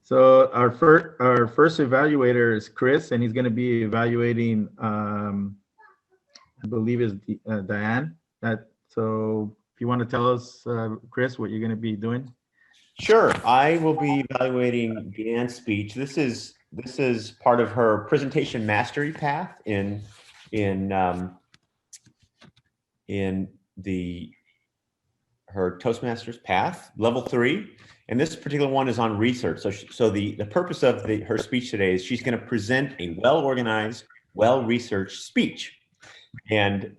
So our first evaluator is Chris, and he's going to be evaluating, I believe is Diane. So if you want to tell us, Chris, what you're going to be doing. Sure, I will be evaluating Deanne's speech. This is part of her presentation mastery path in her Toastmasters path, level 3. And this particular one is on research. So the purpose of her speech today is she's going to present a well-organized, well-researched speech. And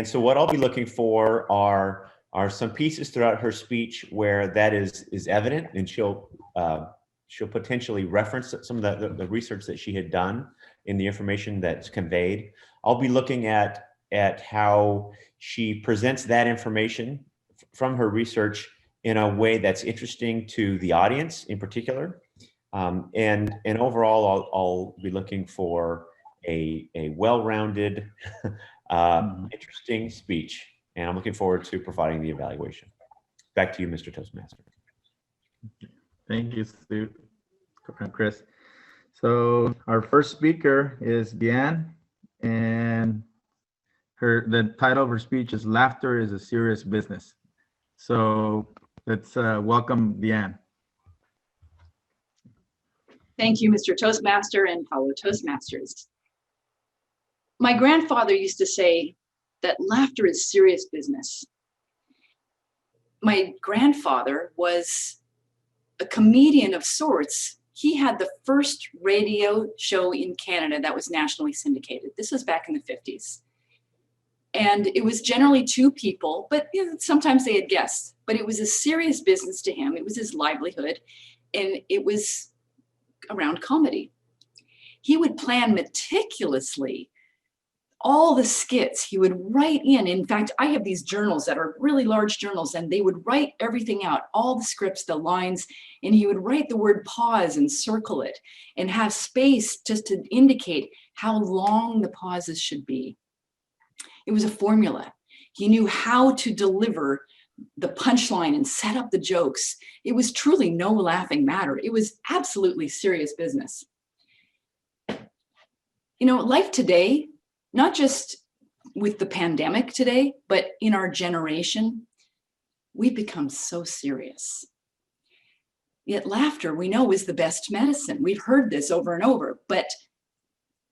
so what I'll be looking for are some pieces throughout her speech where that is evident, and she'll potentially reference some of the research that she had done in the information that's conveyed. I'll be looking at how she presents that information from her research in a way that's interesting to the audience in particular. And overall, I'll be looking for a well-rounded, interesting speech. And I'm looking forward to providing the evaluation. Back to you, Mr. Toastmaster. Thank you, Steve. Chris. So our first speaker is Deanne, and the title of her speech is "Laughter is a Serious Business." So let's welcome Deanne. Thank you, Mr. Toastmaster and fellow Toastmasters. My grandfather used to say that laughter is serious business. My grandfather was a comedian of sorts. He had the first radio show in Canada that was nationally syndicated. This was back in the 50s. And it was generally 2 people, but sometimes they had guests, but it was a serious business to him. It was his livelihood, and it was around comedy. He would plan meticulously all the skits. He would write in fact, I have these journals that are really large journals, and they would write everything out, all the scripts, the lines, and he would write the word pause and circle it and have space just to indicate how long the pauses should be. It was a formula. He knew how to deliver the punchline and set up the jokes. It was truly no laughing matter. It was absolutely serious business. You know, life today, not just with the pandemic today, but in our generation, we've become so serious. Yet laughter, we know, is the best medicine. We've heard this over and over, but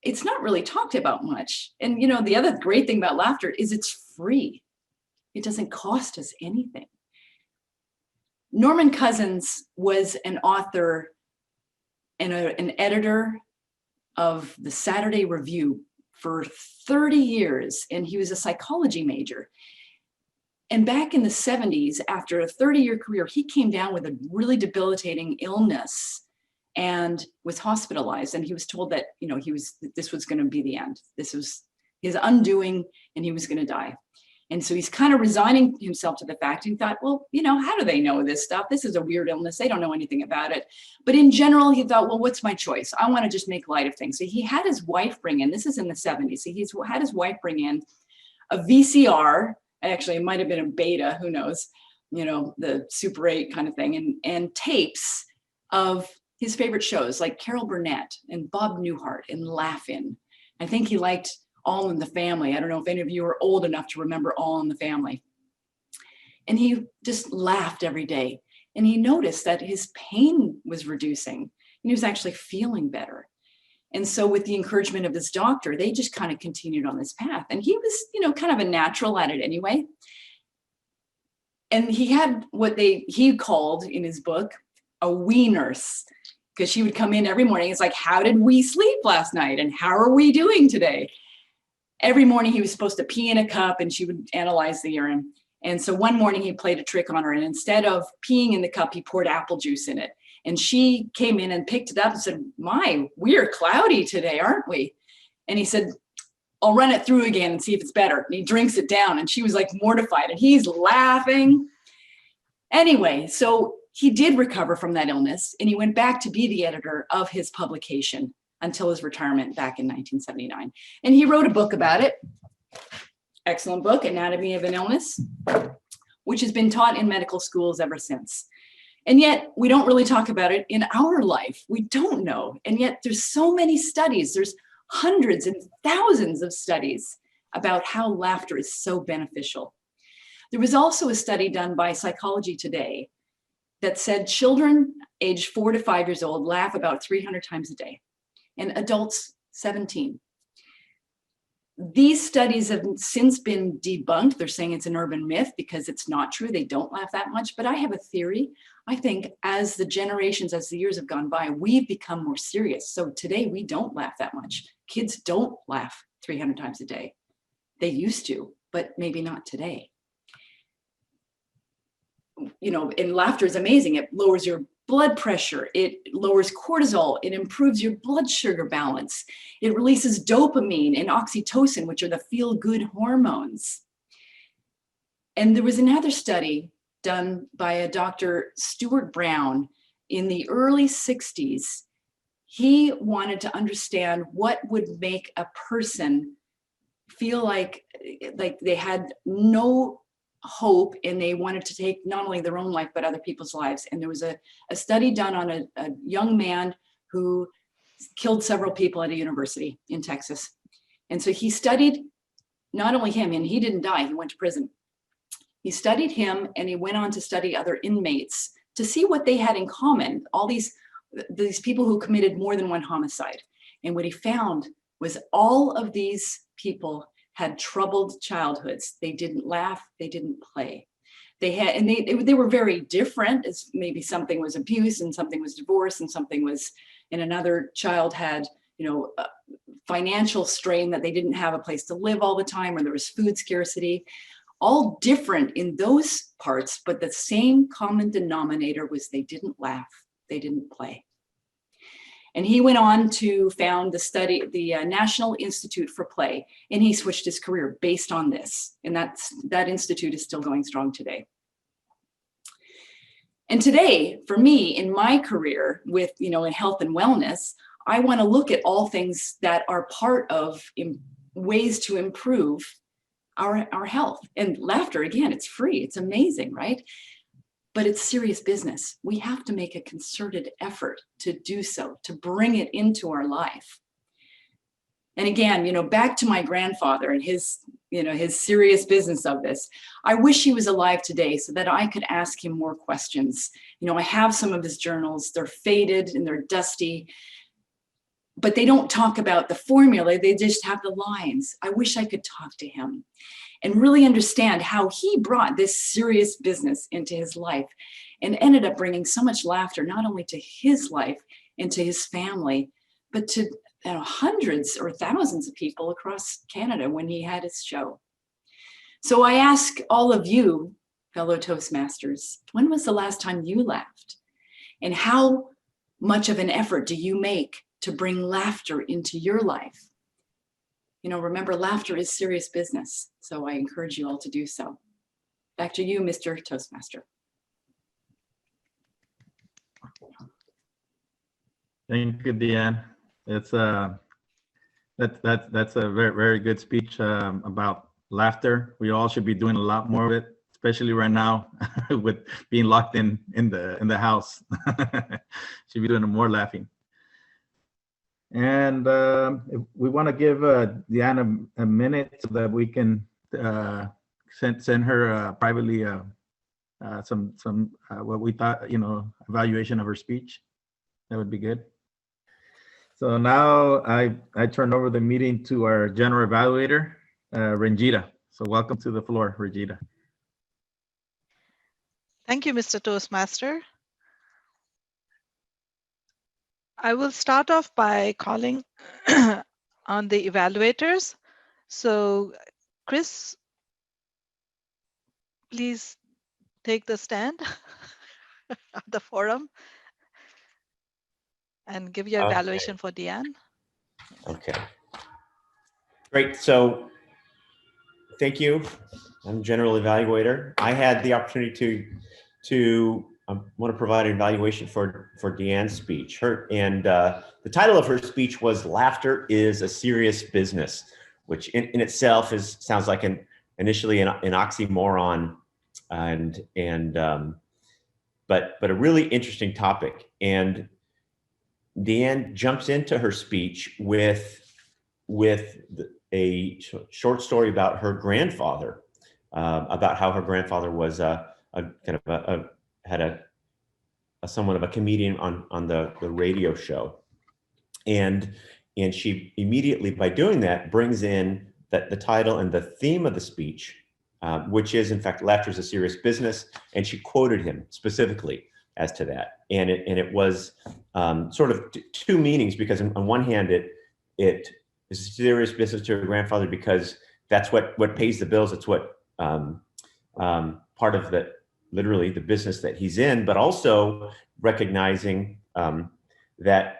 it's not really talked about much. And you know, the other great thing about laughter is it's free. It doesn't cost us anything. Norman Cousins was an author and an editor of the Saturday Review for 30 years, and he was a psychology major. And back in the 70s, after a 30-year career, he came down with a really debilitating illness and was hospitalized. And he was told that, you know, this was going to be the end. This was his undoing, and he was going to die. And so he's kind of resigning himself to the fact. He thought, well, you know, how do they know this stuff? This is a weird illness. They don't know anything about it. But in general, he thought, well, what's my choice? I want to just make light of things. So he had his wife bring in, this is in the 70s. So he's had his wife bring in a VCR. Actually, it might have been a beta, who knows, you know, the Super 8 kind of thing, and tapes of his favorite shows like Carol Burnett and Bob Newhart and Laugh-In. I think he liked All in the Family. I don't know if any of you are old enough to remember All in the Family. And he just laughed every day. And he noticed that his pain was reducing and he was actually feeling better. And so with the encouragement of his doctor, they just kind of continued on this path. And he was, you know, kind of a natural at it anyway. And he had what he called in his book a wee nurse, because she would come in every morning. It's like, how did we sleep last night? And how are we doing today? Every morning he was supposed to pee in a cup, and she would analyze the urine. And so one morning he played a trick on her, and instead of peeing in the cup, he poured apple juice in it. And she came in and picked it up and said, my, we're cloudy today, aren't we? And he said, I'll run it through again and see if it's better. And he drinks it down, and she was like mortified, and he's laughing. Anyway, so he did recover from that illness, and he went back to be the editor of his publication until his retirement back in 1979. And he wrote a book about it. Excellent book, Anatomy of an Illness, which has been taught in medical schools ever since. And yet we don't really talk about it in our life. We don't know. And yet there's so many studies. There's hundreds and thousands of studies about how laughter is so beneficial. There was also a study done by Psychology Today that said children aged 4 to 5 years old laugh about 300 times a day, and adults 17. These studies have since been debunked. They're saying it's an urban myth because it's not true. They don't laugh that much. But I have a theory. I think as the generations, as the years have gone by, we've become more serious. So today we don't laugh that much. Kids don't laugh 300 times a day. They used to, but maybe not today. You know, and laughter is amazing. It lowers your blood pressure. It lowers cortisol. It improves your blood sugar balance. It releases dopamine and oxytocin, which are the feel-good hormones. And there was another study done by a Dr. Stuart Brown in the early 60s. He wanted to understand what would make a person feel like they had no hope, and they wanted to take not only their own life but other people's lives. And there was a study done on a young man who killed several people at a university in Texas. And so he studied not only him, and he didn't die, he went to prison. He studied him, and he went on to study other inmates to see what they had in common, all these people who committed more than one homicide. And what he found was all of these people had troubled childhoods. They didn't laugh, they didn't play. They were very different. As maybe something was abuse and something was divorce and something was, and another child had, you know, financial strain that they didn't have a place to live all the time, or there was food scarcity. All different in those parts, but the same common denominator was they didn't laugh, they didn't play. And he went on to found the National Institute for Play, and he switched his career based on this. And that institute is still going strong today. And today, for me, in my career with, you know, in health and wellness, I want to look at all things that are part of ways to improve our health. And laughter, again, it's free, it's amazing, right? But it's serious business. We have to make a concerted effort to do so, to bring it into our life. And again, you know, back to my grandfather and his, you know, his serious business of this. I wish he was alive today so that I could ask him more questions. You know, I have some of his journals. They're faded and they're dusty, but they don't talk about the formula. They just have the lines. I wish I could talk to him and really understand how he brought this serious business into his life and ended up bringing so much laughter, not only to his life and to his family, but to, you know, hundreds or thousands of people across Canada when he had his show. So I ask all of you, fellow Toastmasters, when was the last time you laughed? And how much of an effort do you make to bring laughter into your life? You know, remember, laughter is serious business. So I encourage you all to do so. Back to you, Mr. Toastmaster. Thank you, Deanne. It's that's a very, very good speech about laughter. We all should be doing a lot more of it, especially right now with being locked in the house. Should be doing more laughing. And we want to give Deanne a minute so that we can send her privately some what we thought, you know, evaluation of her speech. That would be good. So now I turn over the meeting to our general evaluator, Ranjita. So welcome to the floor, Ranjita. Thank you, Mr. Toastmaster. I will start off by calling on the evaluators. So Chris, please take the stand at the forum and give your evaluation for Deanne. Okay. Great. So thank you. I'm general evaluator. I had the opportunity to want to provide an evaluation for Deanne's speech. The title of her speech was "Laughter is a Serious Business," which in itself sounds like initially an oxymoron, and but a really interesting topic. And Deanne jumps into her speech with a short story about her grandfather, about how her grandfather was had a somewhat of a comedian on the radio show. And she immediately, by doing that, brings in the title and the theme of the speech, which is, in fact, laughter is a serious business. And she quoted him specifically as to that. And it was sort of two meanings, because on one hand, it is a serious business to her grandfather because that's what pays the bills. It's what part of literally the business that he's in, but also recognizing that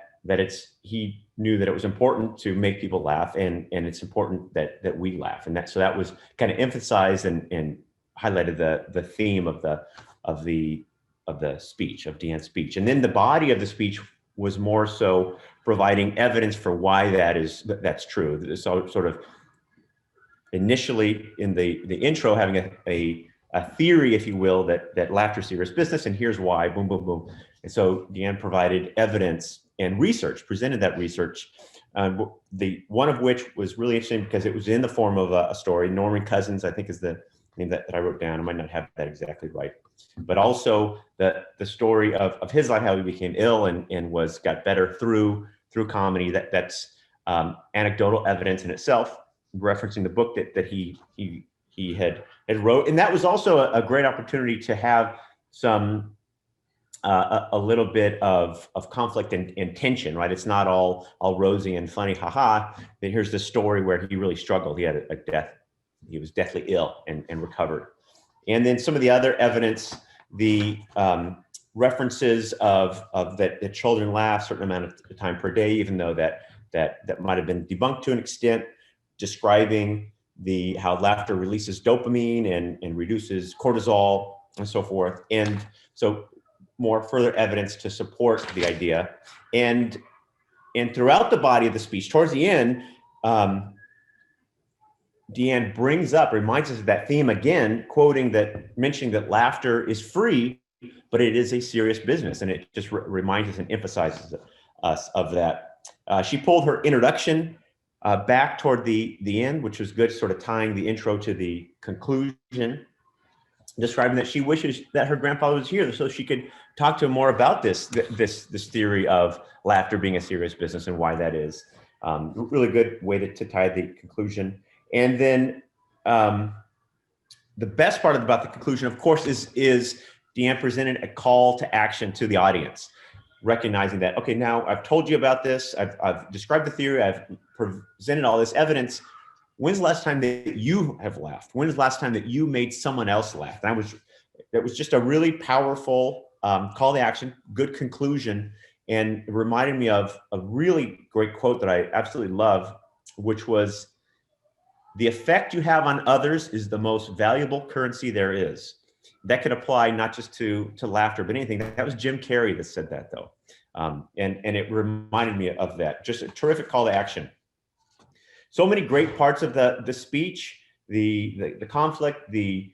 he knew that it was important to make people laugh, and it's important that we laugh, and so that was kind of emphasized and highlighted the theme of the speech, of Deanne's speech. And then the body of the speech was more so providing evidence for why that's true. So sort of initially in the intro, having a theory, if you will, that laughter is serious business, and here's why, boom, boom, boom. And so Deanne provided evidence and research, presented that research, the one of which was really interesting because it was in the form of a story. Norman Cousins, I think, is the name that I wrote down. I might not have that exactly right, but also the story of his life, how he became ill and got better through comedy. That's anecdotal evidence in itself, referencing the book that he had wrote. And that was also a great opportunity to have some a little bit of conflict and tension, right? It's not all rosy and funny, haha. Then here's the story where he really struggled. He had a death. He was deathly ill and recovered. And then some of the other evidence, the references of that children laugh a certain amount of time per day, even though that might have been debunked to an extent, describing how laughter releases dopamine and reduces cortisol and so forth. And so more further evidence to support the idea. And throughout the body of the speech, towards the end, Deanne reminds us of that theme again, mentioning that laughter is free, but it is a serious business. And it just reminds us and emphasizes us of that. She pulled her introduction back toward the end, which was good, sort of tying the intro to the conclusion, describing that she wishes that her grandfather was here so she could talk to him more about this theory of laughter being a serious business and why that is. Really good way to tie the conclusion. And then the best part about the conclusion, of course, is Deanne presented a call to action to the audience, recognizing that, okay, now I've told you about this, I've described the theory, I've presented all this evidence. When's the last time that you have laughed? When's the last time that you made someone else laugh? And that was just a really powerful call to action, good conclusion, and it reminded me of a really great quote that I absolutely love, which was, "The effect you have on others is the most valuable currency there is." That could apply not just to laughter, but anything. That was Jim Carrey that said that, though. And it reminded me of that. Just a terrific call to action. So many great parts of the speech, the conflict, the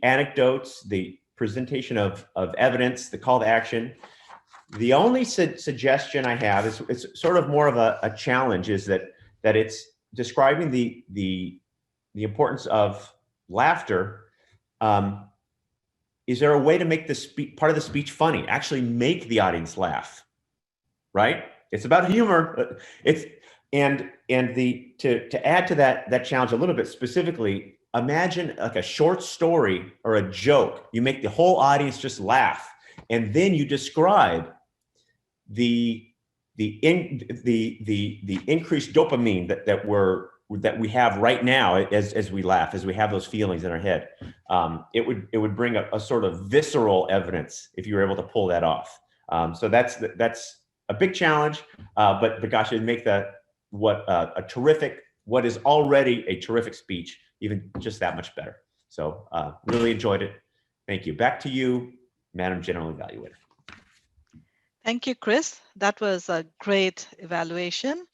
anecdotes, the presentation of evidence, the call to action. The only suggestion I have is it's sort of more of a challenge, is that it's describing the importance of laughter. Is there a way to make part of the speech funny? Actually make the audience laugh, right? It's about humor. To add to that challenge a little bit specifically, imagine like a short story or a joke. You make the whole audience just laugh, and then you describe the increased dopamine that we have right now as we laugh, as we have those feelings in our head. It would bring a sort of visceral evidence if you were able to pull that off. So that's a big challenge, but gosh, it'd make what is already a terrific speech even just that much better. So really enjoyed it. Thank you. Back to you, Madam General Evaluator. Thank you, Chris. That was a great evaluation.